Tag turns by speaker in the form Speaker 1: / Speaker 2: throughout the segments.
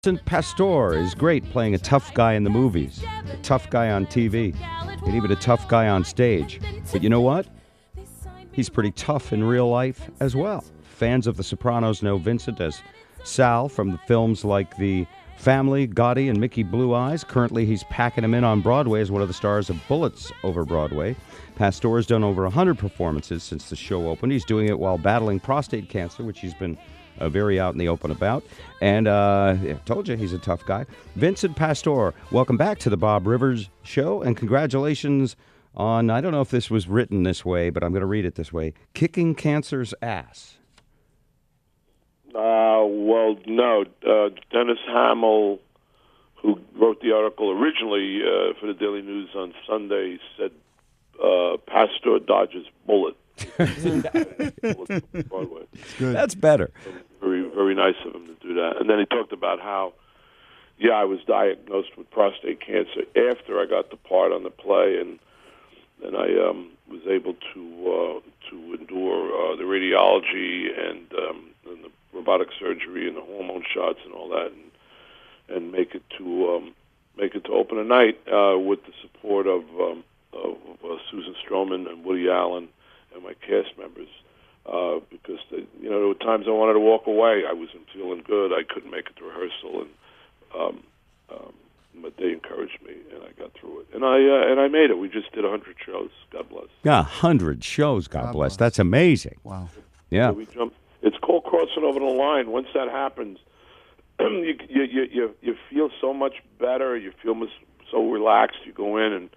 Speaker 1: Vincent Pastore is great playing a tough guy in the movies, a tough guy on TV, and even a tough guy on stage. But you know what? He's pretty tough in real life as well. Fans of The Sopranos know Vincent as Sal from the films like The Family, Gotti, and Mickey Blue Eyes. Currently, he's packing him in on Broadway as one of the stars of Bullets over Broadway. Pastore's done over 100 performances since the show opened. He's doing it while battling prostate cancer, which he's been very out in the open about. And I told you he's a tough guy. Vincent Pastore, welcome back to the Bob Rivers Show, and congratulations on, I don't know if this was written this way, but I'm going to read it this way, kicking cancer's ass.
Speaker 2: Well, no. Dennis Hamill, who wrote the article originally for the Daily News on Sunday, said Pastore dodges bullet. Broadway.
Speaker 1: That's better.
Speaker 2: Very, very nice of him to do that. And then he talked about how, I was diagnosed with prostate cancer after I got the part on the play, and I was able to endure the radiology and the robotic surgery and the hormone shots and all that, and make it to open a night with the support of Susan Stroman and Woody Allen and my cast members, because there were times I wanted to walk away. I wasn't feeling good. I couldn't make it to rehearsal, but they encouraged me, and I got through it. And I made it. We just did 100 shows. God bless.
Speaker 1: Yeah, 100 shows. God bless. That's amazing.
Speaker 3: Wow.
Speaker 1: Yeah.
Speaker 2: So we jumped. It's called crossing over the line. Once that happens, you feel so much better. You feel so relaxed. You go in and.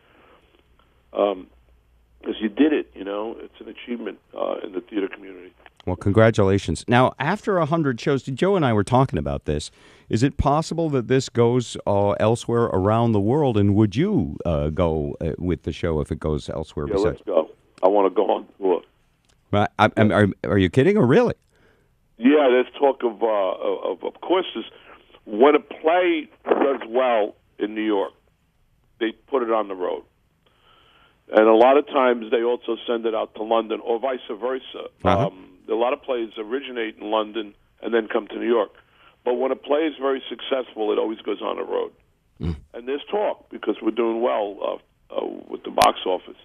Speaker 2: Because you did it, it's an achievement in the theater community.
Speaker 1: Well, congratulations. Now, after 100 shows, Joe and I were talking about this. Is it possible that this goes elsewhere around the world, and would you go with the show if it goes elsewhere?
Speaker 2: Yeah, let's go. I want to go on tour.
Speaker 1: Are you kidding or really?
Speaker 2: Yeah, there's talk of course, when a play does well in New York, they put it on the road. And a lot of times they also send it out to London or vice versa.
Speaker 1: Uh-huh.
Speaker 2: A lot of plays originate in London and then come to New York. But when a play is very successful, it always goes on the road. Mm. And there's talk, because we're doing well with the box office.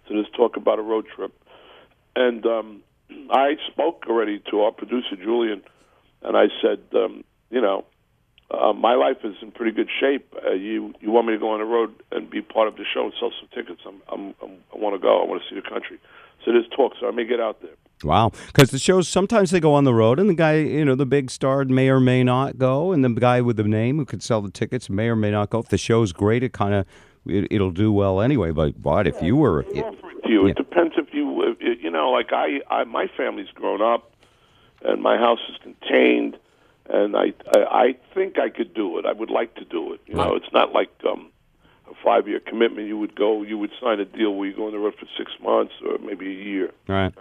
Speaker 2: So there's talk about a road trip. And I spoke already to our producer, Julian, and I said, my life is in pretty good shape. You want me to go on the road and be part of the show and sell some tickets? I want to go. I want to see the country. So there's talk. So I may get out there.
Speaker 1: Wow, because the shows sometimes they go on the road, and the guy, the big star may or may not go, and the guy with the name who could sell the tickets may or may not go. If the show's great, it'll do well anyway. But if you were,
Speaker 2: it depends if you like my family's grown up, and my house is contained. And I think I could do it. I would like to do it. It's not like a 5-year commitment. You would sign a deal where you go on the road for 6 months or maybe a year.
Speaker 1: Right.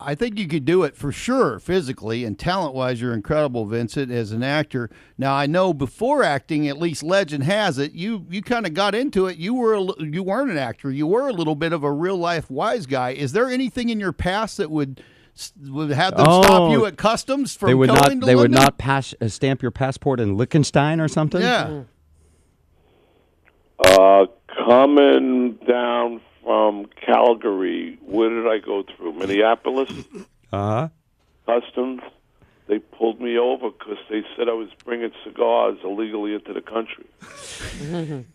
Speaker 3: I think you could do it for sure, physically and talent-wise. You're incredible, Vincent, as an actor. Now, I know before acting, at least legend has it, you kind of got into it. You weren't an actor. You were a little bit of a real-life wise guy. Is there anything in your past that would have them stop you at customs from going to London?
Speaker 1: They would not stamp your passport in Liechtenstein or something?
Speaker 3: Yeah.
Speaker 2: Coming down from Calgary, where did I go through? Minneapolis?
Speaker 1: Uh-huh.
Speaker 2: Customs. They pulled me over because they said I was bringing cigars illegally into the country.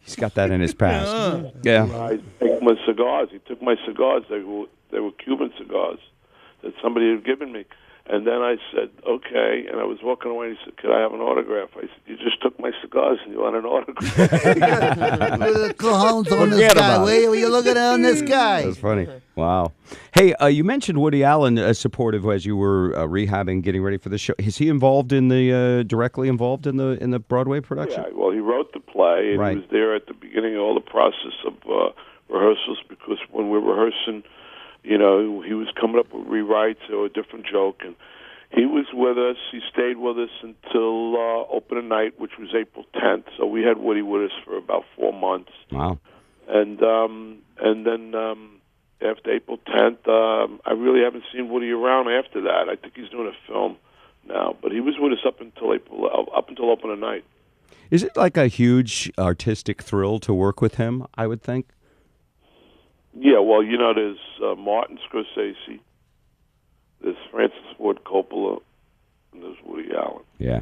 Speaker 1: He's got that in his past. Yeah.
Speaker 2: I took my cigars. He took my cigars. They were Cuban cigars that somebody had given me. And then I said, okay, and I was walking away, and he said, could I have an autograph? I said, you just took my cigars and you want an autograph?
Speaker 3: Clowns on this guy. Wait, are you looking on this guy?
Speaker 1: That's funny. Wow. Hey, you mentioned Woody Allen as supportive as you were rehabbing, getting ready for the show. Is he directly involved in the Broadway production?
Speaker 2: Yeah, well, he wrote the play, and
Speaker 1: right.
Speaker 2: He was there at the beginning of all the process of rehearsals, because when we're rehearsing, he was coming up with rewrites or a different joke, and he was with us. He stayed with us until opening night, which was April 10th. So we had Woody with us for about 4 months.
Speaker 1: Wow.
Speaker 2: And then after April 10th, I really haven't seen Woody around after that. I think he's doing a film now, but he was with us up until opening night.
Speaker 1: Is it like a huge artistic thrill to work with him, I would think?
Speaker 2: Yeah, well, there's Martin Scorsese, there's Francis Ford Coppola, and there's Woody Allen.
Speaker 1: Yeah.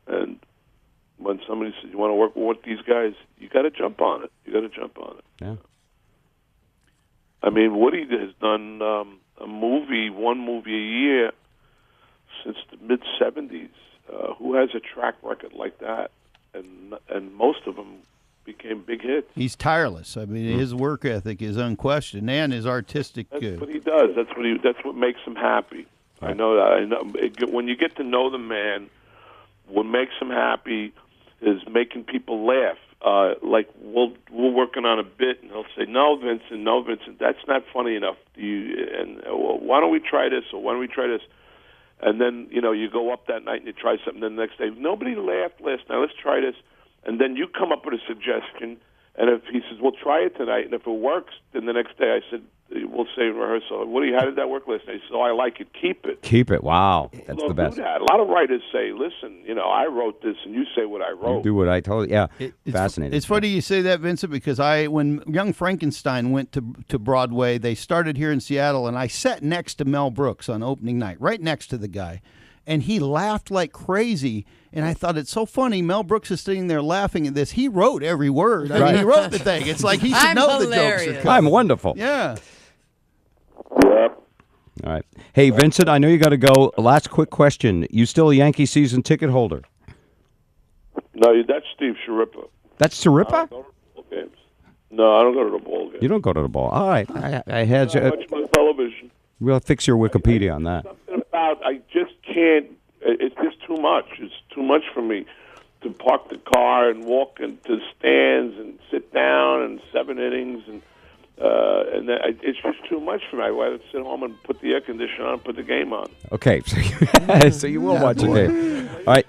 Speaker 2: And when somebody says you want to work with these guys, you got to jump on it.
Speaker 1: Yeah.
Speaker 2: I mean, Woody has done one movie a year since the mid-'70s. Who has a track record like that? And most of them became big hits.
Speaker 3: He's tireless. I mean, his work ethic is unquestioned, and his artistic.
Speaker 2: That's what he does. That's what makes him happy. I know that. When you get to know the man, what makes him happy is making people laugh. Like we're working on a bit, and he'll say, "No, Vincent, that's not funny enough. Why don't we try this? Or why don't we try this?" And then you go up that night and you try something. Then the next day, nobody laughed last night. Let's try this. And then you come up with a suggestion. And if he says, "Well, try it tonight," and if it works, then the next day I said, "We'll say in rehearsal, Woody, how did that work last night?" He said, "Oh, I like it. Keep it."
Speaker 1: Keep it. Wow, that's the best.
Speaker 2: Do that. A lot of writers say, "Listen, I wrote this, and you say what I wrote."
Speaker 1: You do what I told you. Yeah, fascinating.
Speaker 3: It's funny you say that, Vincent, because when Young Frankenstein went to Broadway, they started here in Seattle, and I sat next to Mel Brooks on opening night, right next to the guy. And he laughed like crazy. And I thought, it's so funny. Mel Brooks is sitting there laughing at this. He wrote every word. I mean, he wrote the thing. It's like he should know
Speaker 4: hilarious.
Speaker 3: the jokes are coming.
Speaker 1: I'm wonderful.
Speaker 3: Yeah.
Speaker 2: Yep.
Speaker 1: All right. Hey, Vincent, I know you got to go. Last quick question. You still a Yankee season ticket holder?
Speaker 2: No, that's Steve Sharippa.
Speaker 1: That's Sharippa?
Speaker 2: Games. No, I don't go to the ball game.
Speaker 1: You don't go to the ball. All right. I had you.
Speaker 2: Watch my television.
Speaker 1: We'll fix your Wikipedia on that.
Speaker 2: Something about I just can't. It's just too much. It's too much for me to park the car and walk into the stands and sit down and 7 innings and then it's just too much for me. I'd rather sit home and put the air conditioner on and put the game on.
Speaker 1: Okay, so you will watch a game. All right.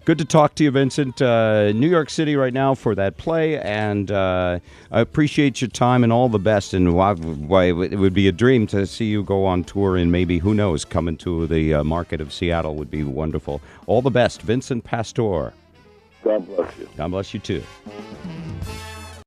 Speaker 1: Good to talk to you, Vincent. New York City right now for that play, and I appreciate your time and all the best. And why it would be a dream to see you go on tour, and maybe, who knows, coming to the market of Seattle would be wonderful. All the best, Vincent Pastore.
Speaker 2: God bless you.
Speaker 1: God bless you, too.